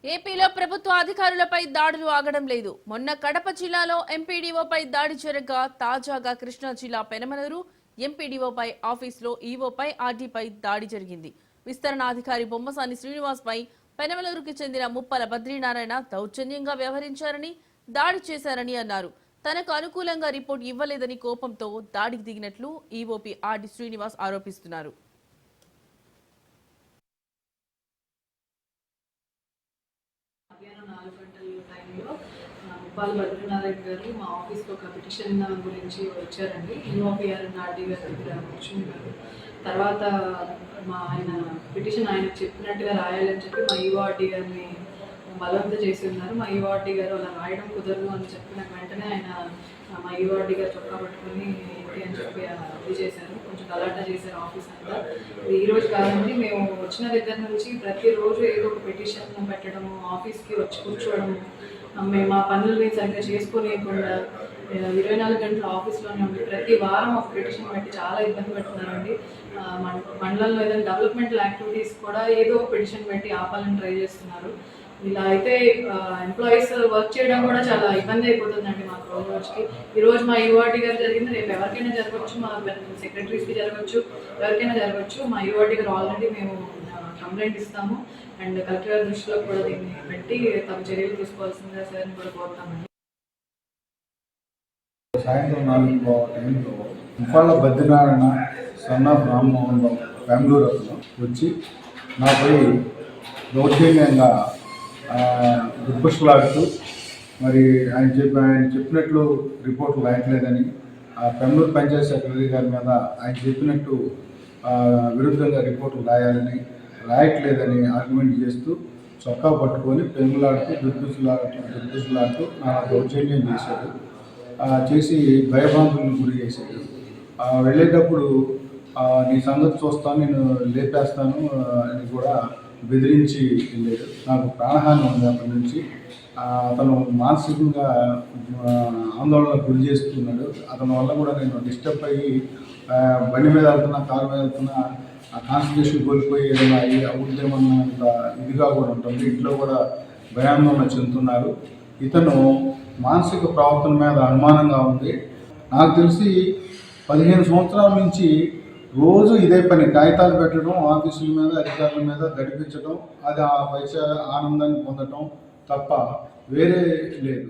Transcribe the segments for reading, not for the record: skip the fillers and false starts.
ఏపీలో ప్రభుత్వ అధికారులపై దాడులు ఆగడం లేదు. మొన్న కడప జిల్లాలో ఎంపీడీఓపై దాడి జరగగా తాజాగా కృష్ణా జిల్లా పెనమలూరు ఎంపీడీఓపై ఆఫీసులో ఈవోపై ఆర్డీపై దాడి జరిగింది. విస్తరణాధికారి బొమ్మసాని శ్రీనివాస్ పై పెనమలూరుకి చెందిన ముప్పల బద్రీనారాయణ దౌర్జన్యంగా వ్యవహరించారని, దాడి చేశారని అన్నారు. తనకు అనుకూలంగా రిపోర్ట్ ఇవ్వలేదని కోపంతో దాడికి దిగినట్లు ఈవోపీ ఆర్డీ శ్రీనివాస్ ఆరోపిస్తున్నారు. మధ్యాహ్నం 4 గంటల టైంలో ముప్పాల బద్రీనారాయణ గారు మా ఆఫీస్లో ఒక పిటిషన్ గురించి వచ్చారండి. ఈఓపీఆర్ అండ్ ఆర్డీ గారి దగ్గర కూర్చున్నారు. తర్వాత ఆయన పిటిషన్ ఆయనకు చెప్పినట్టుగా రాయాలని చెప్పి మా ఈఓఆర్డీ గారిని బలవంతం చేసి ఉన్నారు. మా ఈఓఆర్డీ గారు అలా రాయడం కుదరదు అని చెప్పిన వెంటనే ఆయన మా ఈఓఆర్డీ గారు చొక్కా పట్టుకొని ఏంటి అని చెప్పి అది చేశారు. కొంచెం గలాటా చేశారు ఆఫీస్ అంతా. ఈ రోజు కాదండి, మేము వచ్చిన దగ్గర నుంచి ప్రతిరోజు ఏదో ఒక పిటిషన్ పెట్టడము, ఆఫీస్కి వచ్చి కూర్చోవడము, మేము మా పనులని సరిగ్గా చేసుకోలేకుండా 24 గంటలు ఆఫీస్లోనే ఉండి ప్రతి వారం ఒక పిటిషన్ పెట్టి చాలా ఇబ్బంది పెడుతున్నారండి. మండలంలో ఏదైనా డెవలప్మెంటల్ యాక్టివిటీస్ కూడా ఏదో ఒక పిటిషన్ పెట్టి ఆపాలని ట్రై చేస్తున్నారు. ఇలా అయితే ఎంప్లాయీస్ వర్క్ చేయడం కూడా చాలా ఇబ్బంది అయిపోతుందండి మాకు రోజుకి. ఈరోజు మా ఈఓఆర్డీ గారు జరిగింది, రేపు ఎవరికైనా జరగవచ్చు, మా సెక్రటరీస్కి జరగవచ్చు, ఎవరికైనా జరగవచ్చు. మా ఈఓఆర్డీ గారు ఆల్రెడీ మేము కంప్లైంట్ ఇస్తాము అండ్ కలెక్టర్ గారి దృష్టిలో కూడా దీన్ని పెట్టి తమ చర్యలు తీసుకోవాల్సిందిగా సార్ని కూడా కోరుతామండి. సాయంత్రం 4 టైంలో ముప్పాళ్ళ బద్రీనారాయణ సన్ ఆఫ్ రామ్మోహన్ రావు బెంగళూరు వచ్చి నాపై దౌర్జన్యంగా దుర్పుష్లాడుతూ మరి ఆయన చెప్పినట్లు రిపోర్ట్లు రాయట్లేదని, బెంగళూరు పంచాయత్ సెక్రటరీ గారి మీద ఆయన చెప్పినట్టు విరుద్ధంగా రిపోర్ట్లు రాయట్లేదని ఆర్గ్యుమెంట్ చేస్తూ చొక్కా పట్టుకొని పెంగులాడుతూ దుర్పుష్లాడుతూ నా దౌర్జన్యం చేశాడు. చేసి భయభ్రాంతులకు గురి చేశాడు. వెళ్ళేటప్పుడు నీ సంగతి చూస్తాను, నేను లేపేస్తాను అని కూడా బెదిరించి వెళ్ళాడు. నాకు ప్రాణహాని ఉంది. అప్పటి నుంచి అతను మానసికంగా ఆందోళనకు గురి చేస్తున్నాడు. అతని వల్ల కూడా నేను డిస్టర్బ్ అయ్యి బండి మీద వెళ్తున్నా, కారు మీద వెళ్తున్నా కాన్సన్ట్రేషన్ కోల్పోయి ఏదైనా అవుద్దేమన్నంత ఇదిగా కూడా ఉంటుంది. ఇంట్లో కూడా భయాందోళన చెందుతున్నారు. ఇతను మానసిక ప్రవర్తన మీద అనుమానంగా ఉంది. నాకు తెలిసి 15 సంవత్సరాల నుంచి రోజు ఇదే పని, కాగితాలు పెట్టడం, ఆఫీసుల మీద అధికారుల మీద గడిపించడం, అది ఆ పైసా ఆనందాన్ని పొందడం తప్ప వేరే లేదు.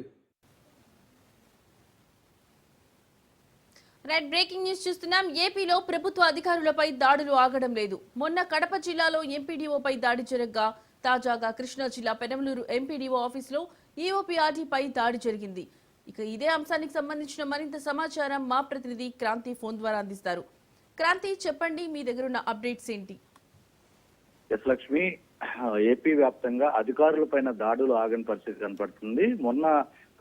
రైట్, బ్రేకింగ్ న్యూస్ చూస్తున్నాం. ఏపీలో ప్రభుత్వ అధికారులపై దాడులు ఆగడం లేదు. మొన్న కడప జిల్లాలో ఎంపీడీఓపై దాడి జరగగా తాజాగా కృష్ణా జిల్లా పెనమలూరు ఎంపీడీఓ ఆఫీసులో ఈఓపీఆర్డీపై దాడి జరిగింది. ఇక ఇదే అంశానికి సంబంధించిన మరింత సమాచారం మా ప్రతినిధి క్రాంతి ఫోన్ ద్వారా అందిస్తారు. క్రాంతి, చెప్పండి, మీ దగ్గర ఉన్న అప్డేట్స్ ఏంటి? ఎస్ లక్ష్మి, ఏపీ వ్యాప్తంగా అధికారులపైన దాడులు ఆగని పరిస్థితి కనపడుతుంది. మొన్న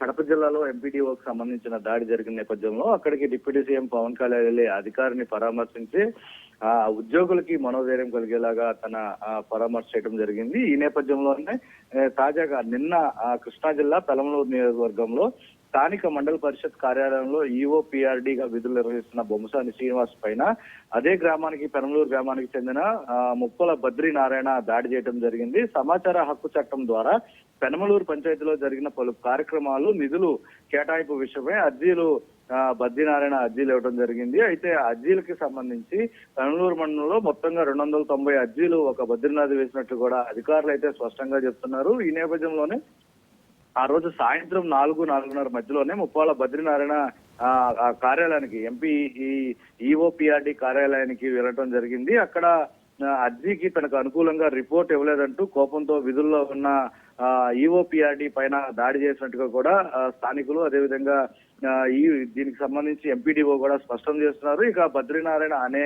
కడప జిల్లాలో ఎంపీడీఓకి సంబంధించిన దాడి జరిగిన నేపథ్యంలో అక్కడికి డిప్యూటీ సీఎం పవన్ కళ్యాణ్ వెళ్లి అధికారిని పరామర్శించి ఉద్యోగులకి మనోధైర్యం కలిగేలాగా తన పరామర్శ చేయడం జరిగింది. ఈ నేపథ్యంలోనే తాజాగా నిన్న కృష్ణా జిల్లా పెనమలూరు నియోజకవర్గంలో స్థానిక మండల పరిషత్ కార్యాలయంలో ఈఓపీఆర్డీగా విధులు నిర్వహిస్తున్న బొమ్మసాని శ్రీనివాస్ పైన అదే గ్రామానికి, పెనమలూరు గ్రామానికి చెందిన ముప్పల బద్రీనారాయణ దాడి చేయడం జరిగింది. సమాచార హక్కు చట్టం ద్వారా పెనమలూరు పంచాయతీలో జరిగిన పలు కార్యక్రమాలు, నిధులు కేటాయింపు విషయమై బద్రీనారాయణ అర్జీలు ఇవ్వడం జరిగింది. అయితే అర్జీలకి సంబంధించి పెనమలూరు మండలంలో మొత్తంగా 290 అర్జీలు ఒక బద్రీనాథ్ వేసినట్లు కూడా అధికారులు అయితే స్పష్టంగా చెప్తున్నారు. ఈ నేపథ్యంలోనే ఆ రోజు సాయంత్రం 4-4:30 మధ్యలోనే ముప్పాళ్ళ బద్రీనారాయణ కార్యాలయానికి, ఎంపీ ఈఓపీఆర్డీ కార్యాలయానికి వెళ్ళడం జరిగింది. అక్కడ అర్జీకి తనకు అనుకూలంగా రిపోర్ట్ ఇవ్వలేదంటూ కోపంతో విధుల్లో ఉన్న ఈఓపీఆర్డీ పైన దాడి చేసినట్టుగా కూడా స్థానికులు, అదేవిధంగా దీనికి సంబంధించి ఎంపీడీఓ కూడా స్పష్టం చేస్తున్నారు. ఇక బద్రీనారాయణ అనే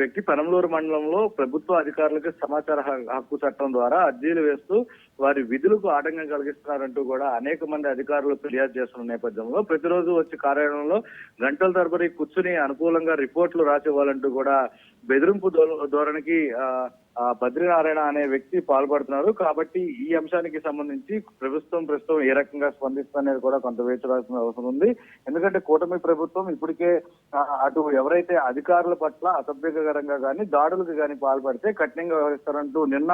వ్యక్తి పెనమలూరు మండలంలో ప్రభుత్వ అధికారులకు సమాచార హక్కు చట్టం ద్వారా అర్జీలు వేస్తూ వారి విధులకు ఆటంకం కలిగిస్తున్నారంటూ కూడా అనేక మంది అధికారులు ఫిర్యాదు చేస్తున్న నేపథ్యంలో ప్రతిరోజు వచ్చి కార్యాలయంలో గంటల తరబడి కూర్చుని అనుకూలంగా రిపోర్టులు రాసివ్వాలంటూ కూడా బెదిరింపు ధోరణికి బద్రీనారాయణ అనే వ్యక్తి పాల్పడుతున్నారు. కాబట్టి ఈ అంశానికి సంబంధించి ప్రస్తుతం ఏ రకంగా స్పందిస్తుందనేది కూడా కొంత వేచి చూడాల్సిన అవసరం ఉంది. ఎందుకంటే కూటమి ప్రభుత్వం ఇప్పటికే అటు ఎవరైతే అధికారుల పట్ల అసభ్యకరంగా కానీ దాడులకు కానీ పాల్పడితే కఠినంగా వ్యవహరిస్తారంటూ నిన్న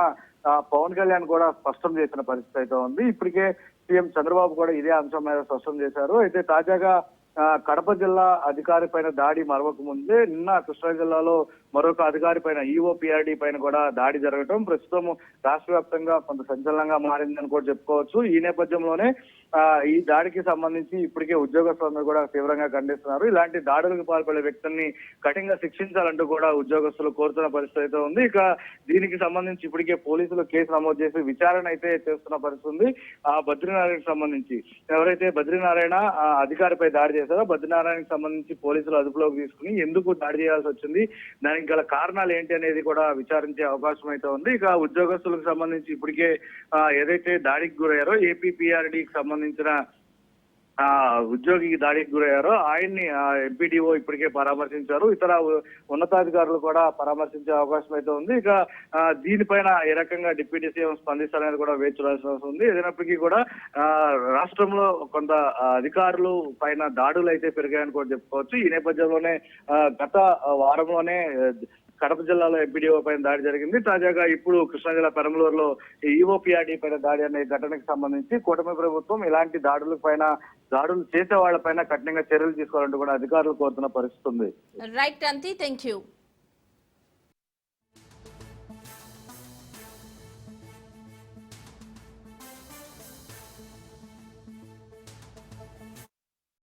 పవన్ కళ్యాణ్ కూడా స్పష్టం చేసిన పరిస్థితి అయితే ఉంది. ఇప్పటికే సీఎం చంద్రబాబు కూడా ఇదే అంశం మీద స్పష్టం చేశారు. అయితే తాజాగా కడప జిల్లా అధికారి పైన దాడి మరవక ముందే నిన్న కృష్ణా జిల్లాలో మరొక అధికారి పైన ఈఓపీఆర్డీ పైన కూడా దాడి జరగడం ప్రస్తుతం రాష్ట్ర వ్యాప్తంగా కొంత సంచలనంగా మారిందని కూడా చెప్పుకోవచ్చు. ఈ నేపథ్యంలోనే ఈ దాడికి సంబంధించి ఇప్పటికే ఉద్యోగస్తులందరూ కూడా తీవ్రంగా ఖండిస్తున్నారు. ఇలాంటి దాడులకు పాల్పడే వ్యక్తుల్ని కఠినంగా శిక్షించాలంటూ కూడా ఉద్యోగస్తులు కోరుతున్న పరిస్థితి అయితే ఉంది. ఇక దీనికి సంబంధించి ఇప్పటికే పోలీసులు కేసు నమోదు చేసి విచారణ అయితే చేస్తున్న పరిస్థితి ఉంది. ఆ బద్రీనారాయణకి సంబంధించి ఎవరైతే బద్రీనారాయణ అధికారిపై దాడి చేశారో బద్రీనారాయణకి సంబంధించి పోలీసులు అదుపులోకి తీసుకుని ఎందుకు దాడి చేయాల్సి వచ్చింది, దానికి గల కారణాలు ఏంటి అనేది కూడా విచారించే అవకాశం అయితే ఉంది. ఇక ఉద్యోగస్తులకు సంబంధించి ఇప్పటికే ఏదైతే దాడికి గురయ్యారో ఏపీపీఆర్డీకి సంబంధించిన ఉద్యోగికి దాడికి గురయ్యారో ఆయన్ని ఎంపీడీఓ ఇప్పటికే పరామర్శించారు. ఇతర ఉన్నతాధికారులు కూడా పరామర్శించే అవకాశం అయితే ఉంది. ఇక దీనిపైన ఏ రకంగా డిప్యూటీ సీఎం స్పందిస్తారనేది కూడా వేచి చూడాల్సిన అవసరం ఉంది. ఏదైనప్పటికీ కూడా రాష్ట్రంలో కొంత అధికారులు పైన దాడులు అయితే పెరిగాయని కూడా చెప్పుకోవచ్చు. ఈ నేపథ్యంలోనే గత వారంలోనే కడప జిల్లాలో ఎంపీడీఓ పైన దాడి జరిగింది. తాజాగా ఇప్పుడు కృష్ణా జిల్లా పెరంబలూరులో ఈఓపీఆర్డీ పైన దాడి అనే ఘటనకు సంబంధించి కూటమి ప్రభుత్వం ఇలాంటి దాడులు చేసే వాళ్ళపైన కఠినంగా చర్యలు తీసుకోవాలంటూ కూడా అధికారులు కోరుతున్న పరిస్థితి ఉంది. Right Kranti, thank you.